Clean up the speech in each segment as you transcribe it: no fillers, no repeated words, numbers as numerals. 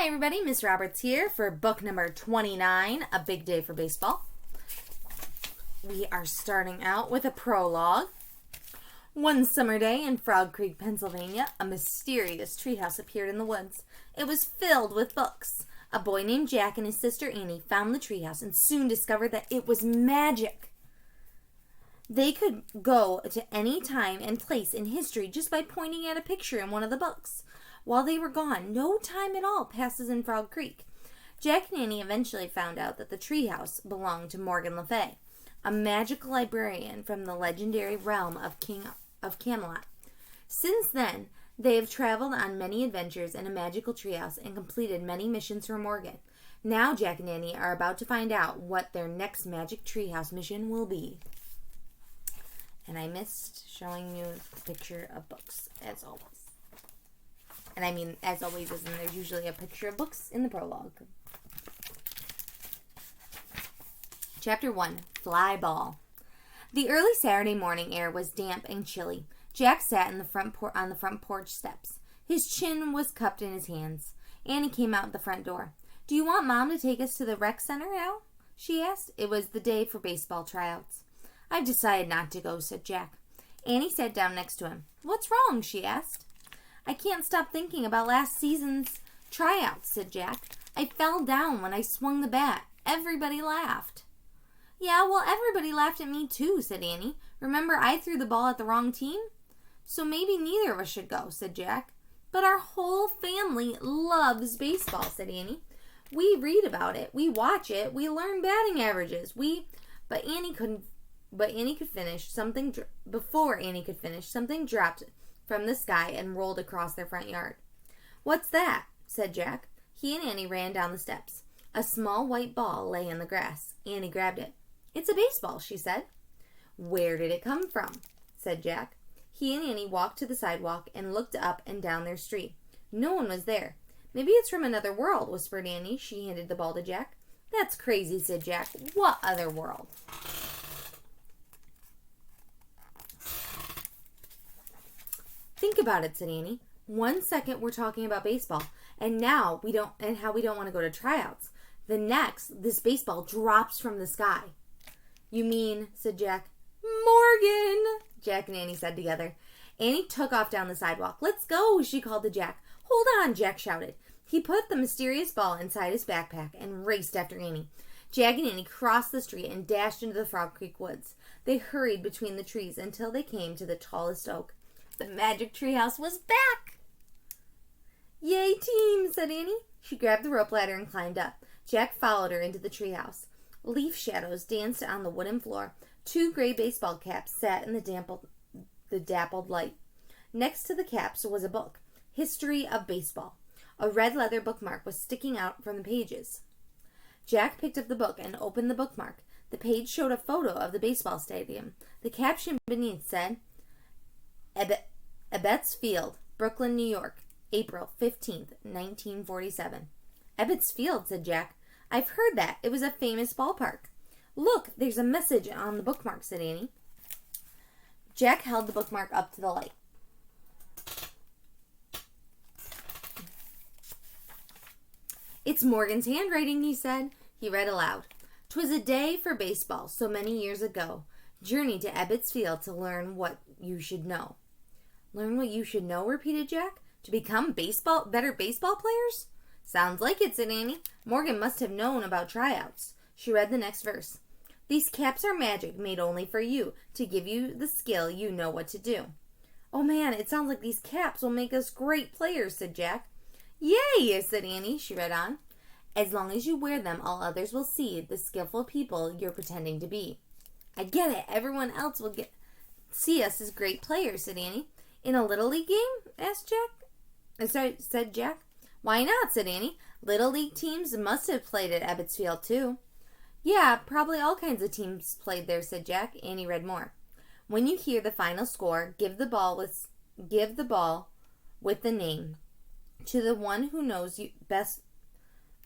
Hi everybody, Miss Roberts here for book number 29, A Big Day for Baseball. We are starting out with a prologue. One summer day in Frog Creek, Pennsylvania, a mysterious treehouse appeared in the woods. It was filled with books. A boy named Jack and his sister Annie found the treehouse and soon discovered that it was magic. They could go to any time and place in history just by pointing at a picture in one of the books. While they were gone, no time at all passes in Frog Creek. Jack and Annie eventually found out that the treehouse belonged to Morgan Le Fay, a magical librarian from the legendary realm of Camelot. Since then, they have traveled on many adventures in a magical treehouse and completed many missions for Morgan. Now Jack and Annie are about to find out what their next magic treehouse mission will be. And I missed showing you the picture of books, as always. And I mean, as always, as in there's usually a picture of books in the prologue. Chapter 1, Fly Ball. The early Saturday morning air was damp and chilly. Jack sat on the front porch steps. His chin was cupped in his hands. Annie came out the front door. "Do you want Mom to take us to the rec center now?" she asked. It was the day for baseball tryouts. "I've decided not to go," said Jack. Annie sat down next to him. "What's wrong?" she asked. "I can't stop thinking about last season's tryouts," said Jack. "I fell down when I swung the bat. Everybody laughed." "Yeah, well, everybody laughed at me too," said Annie. "Remember, I threw the ball at the wrong team?" "So maybe neither of us should go," said Jack. "But our whole family loves baseball," said Annie. "We read about it. We watch it. We learn batting averages. Before Annie could finish, something dropped from the sky and rolled across their front yard. "What's that?" said Jack. He and Annie ran down the steps. A small white ball lay in the grass. Annie grabbed it. "It's a baseball," she said. "Where did it come from?" said Jack. He and Annie walked to the sidewalk and looked up and down their street. No one was there. "Maybe it's from another world," whispered Annie. She handed the ball to Jack. "That's crazy," said Jack. "What other world?" "Think about it," said Annie. 1 second we're talking about baseball, and how we don't want to go to tryouts. The next, this baseball drops from the sky. "You mean," said Jack. "Morgan," Jack and Annie said together. Annie took off down the sidewalk. "Let's go," she called to Jack. "Hold on," Jack shouted. He put the mysterious ball inside his backpack and raced after Annie. Jack and Annie crossed the street and dashed into the Frog Creek woods. They hurried between the trees until they came to the tallest oak. The magic treehouse was back! "Yay, team," said Annie. She grabbed the rope ladder and climbed up. Jack followed her into the treehouse. Leaf shadows danced on the wooden floor. 2 gray baseball caps sat in the dappled light. Next to the caps was a book, History of Baseball. A red leather bookmark was sticking out from the pages. Jack picked up the book and opened the bookmark. The page showed a photo of the baseball stadium. The caption beneath said, Ebbets Field, Brooklyn, New York, April 15th, 1947. "Ebbets Field," said Jack. "I've heard that. It was a famous ballpark." "Look, there's a message on the bookmark," said Annie. Jack held the bookmark up to the light. "It's Morgan's handwriting," he said. He read aloud. "'Twas a day for baseball so many years ago. Journey to Ebbets Field to learn what you should know." "Learn what you should know," repeated Jack. "To become better baseball players?" "Sounds like it," said Annie. "Morgan must have known about tryouts." She read the next verse. "These caps are magic, made only for you, to give you the skill you know what to do." "Oh man, it sounds like these caps will make us great players," said Jack. "Yay," said Annie. She read on. "As long as you wear them, all others will see the skillful people you're pretending to be." "I get it. Everyone else will see us as great players," said Annie. "In a Little League game?" said Jack. "Why not?" said Annie. "Little League teams must have played at Ebbets Field too." "Yeah, probably all kinds of teams played there," said Jack. Annie read more. "When you hear the final score, give the ball with the name to the one who knows you best."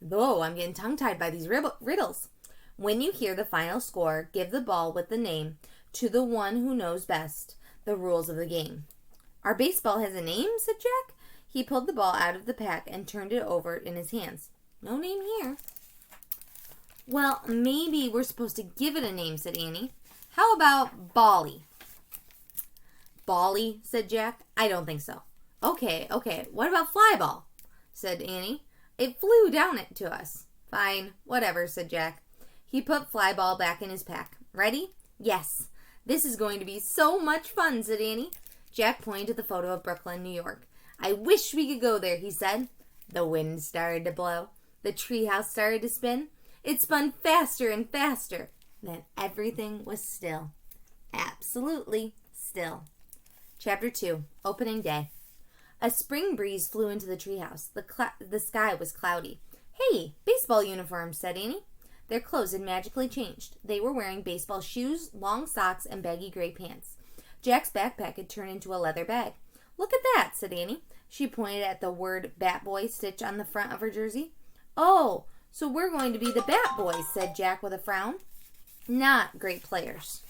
Oh, I'm getting tongue-tied by these riddles. "When you hear the final score, give the ball with the name to the one who knows best the rules of the game." "Our baseball has a name?" said Jack. He pulled the ball out of the pack and turned it over in his hands. No name here. Well, maybe we're supposed to give it a name, said Annie. How about Bally? Bally, said Jack. I don't think so. Okay. What about Flyball? Said Annie. It flew down it to us. Fine, whatever, said Jack. He put Flyball back in his pack. Ready? Yes. This is going to be so much fun, said Annie. Jack pointed to the photo of Brooklyn, New York. I wish we could go there, he said. The wind started to blow. The treehouse started to spin. It spun faster and faster. Then everything was still. Absolutely still. Chapter 2, Opening Day. A spring breeze flew into the treehouse. The sky was cloudy. Hey, baseball uniforms, said Annie. Their clothes had magically changed. They were wearing baseball shoes, long socks, and baggy gray pants. Jack's backpack had turned into a leather bag. Look at that, said Annie. She pointed at the word Bat Boy stitched on the front of her jersey. Oh, so we're going to be the Bat Boys, said Jack with a frown. Not great players.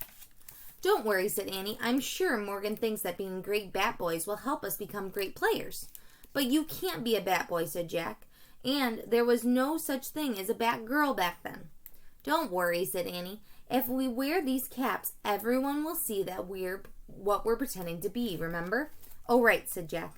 Don't worry, said Annie. I'm sure Morgan thinks that being great Bat Boys will help us become great players. But you can't be a Bat Boy, said Jack. And there was no such thing as a Bat Girl back then. Don't worry, said Annie. If we wear these caps, everyone will see that we're what we're pretending to be, remember? Oh, right, said Jack.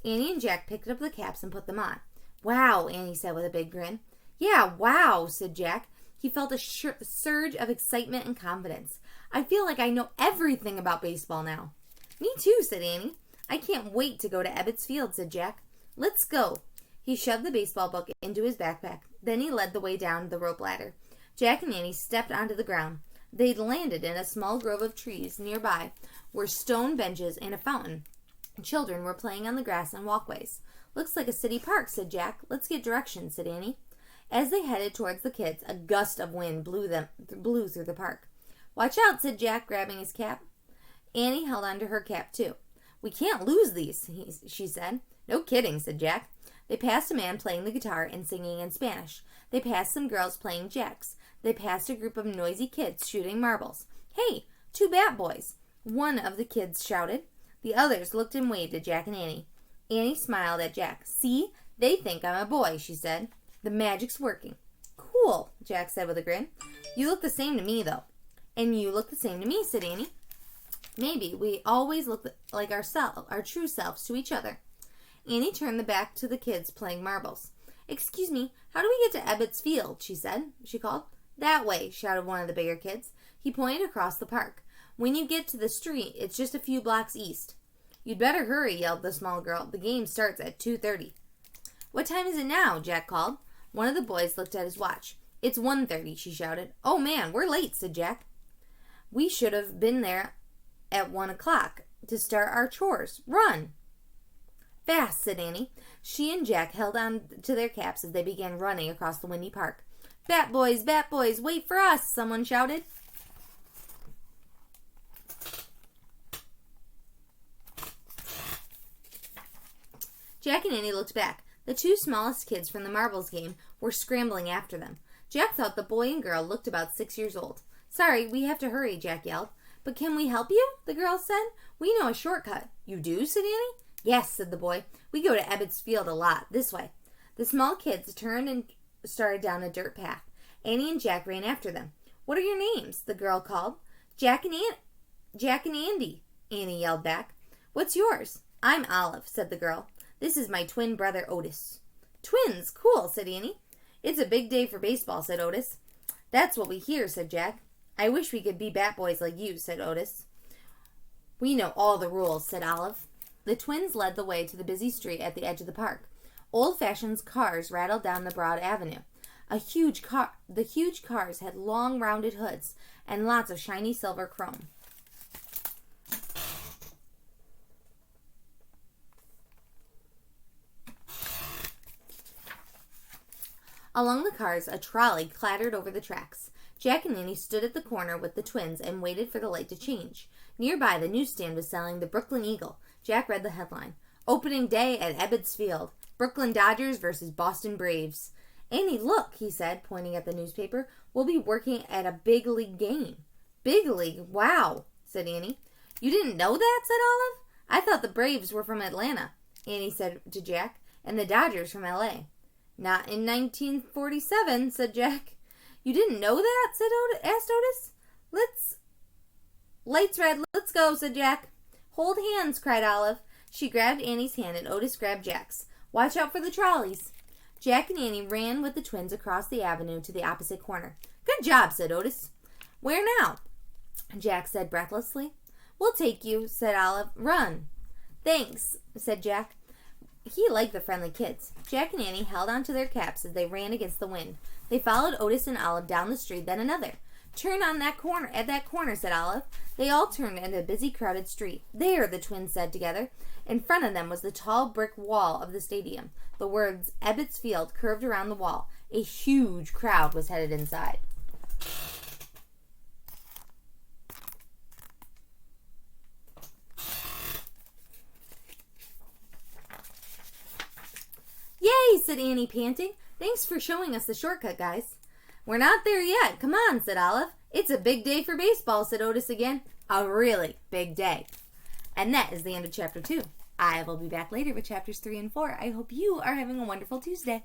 Annie and Jack picked up the caps and put them on. Wow, Annie said with a big grin. Yeah, wow, said Jack. He felt a surge of excitement and confidence. I feel like I know everything about baseball now. Me too, said Annie. I can't wait to go to Ebbets Field, said Jack. Let's go. He shoved the baseball book into his backpack. Then he led the way down the rope ladder. Jack and Annie stepped onto the ground. They'd landed in a small grove of trees. Nearby were stone benches and a fountain. Children were playing on the grass and walkways. Looks like a city park, said Jack. Let's get directions, said Annie. As they headed towards the kids, a gust of wind blew through the park. Watch out, said Jack, grabbing his cap. Annie held onto her cap, too. We can't lose these, she said. No kidding, said Jack. They passed a man playing the guitar and singing in Spanish. They passed some girls playing jacks. They passed a group of noisy kids shooting marbles. Hey, 2 Bat Boys, one of the kids shouted. The others looked and waved at Jack and Annie. Annie smiled at Jack. See, they think I'm a boy, she said. The magic's working. Cool, Jack said with a grin. You look the same to me, though. And you look the same to me, said Annie. Maybe we always look like our true selves to each other. Annie turned the back to the kids playing marbles. Excuse me, how do we get to Ebbets Field, she called. That way, shouted one of the bigger kids. He pointed across the park. When you get to the street, it's just a few blocks east. You'd better hurry, yelled the small girl. The game starts at 2:30. What time is it now? Jack called. One of the boys looked at his watch. It's 1:30, she shouted. Oh man, we're late, said Jack. We should have been there at 1 o'clock to start our chores. Run! Fast, said Annie. She and Jack held on to their caps as they began running across the windy park. Bat Boys, wait for us, someone shouted. Jack and Annie looked back. The 2 smallest kids from the marbles game were scrambling after them. Jack thought the boy and girl looked about 6 years old. Sorry, we have to hurry, Jack yelled. But can we help you? The girl said. We know a shortcut. You do? Said Annie. Yes, said the boy. We go to Ebbets Field a lot. This way. The small kids turned and started down a dirt path. Annie and Jack ran after them. What are your names? The girl called. Jack and Andy, Annie yelled back. What's yours? I'm Olive, said the girl. This is my twin brother, Otis. Twins, cool, said Annie. It's a big day for baseball, said Otis. That's what we hear, said Jack. I wish we could be Bat Boys like you, said Otis. We know all the rules, said Olive. The twins led the way to the busy street at the edge of the park. Old-fashioned cars rattled down the broad avenue. The huge cars had long, rounded hoods and lots of shiny silver chrome. Along the cars, a trolley clattered over the tracks. Jack and Annie stood at the corner with the twins and waited for the light to change. Nearby, the newsstand was selling the Brooklyn Eagle. Jack read the headline. Opening day at Ebbets Field. Brooklyn Dodgers versus Boston Braves. Annie, look, he said, pointing at the newspaper. We'll be working at a big league game. Big league? Wow, said Annie. You didn't know that? Said Olive. I thought the Braves were from Atlanta. Annie said to Jack. "And the Dodgers from L.A." "Not in 1947, said Jack. "You didn't know that?" asked Otis. Lights red, let's go, said Jack. "Hold hands," cried Olive. She grabbed Annie's hand and Otis grabbed Jack's. "Watch out for the trolleys." Jack and Annie ran with the twins across the avenue to the opposite corner. "Good job," said Otis. "Where now?" Jack said breathlessly. "We'll take you," said Olive. "Run." "Thanks," said Jack. He liked the friendly kids. Jack and Annie held onto their caps as they ran against the wind. They followed Otis and Olive down the street, then another. "Turn on that corner, at that corner," said Olive. They all turned into a busy, crowded street. "There," the twins said together. In front of them was the tall brick wall of the stadium. The words Ebbets Field curved around the wall. A huge crowd was headed inside. "Yay," said Annie, panting. "Thanks for showing us the shortcut, guys." "We're not there yet. Come on," said Olive. "It's a big day for baseball," said Otis again. "A really big day." And that is the end of Chapter 2. I will be back later with Chapters 3 and 4. I hope you are having a wonderful Tuesday.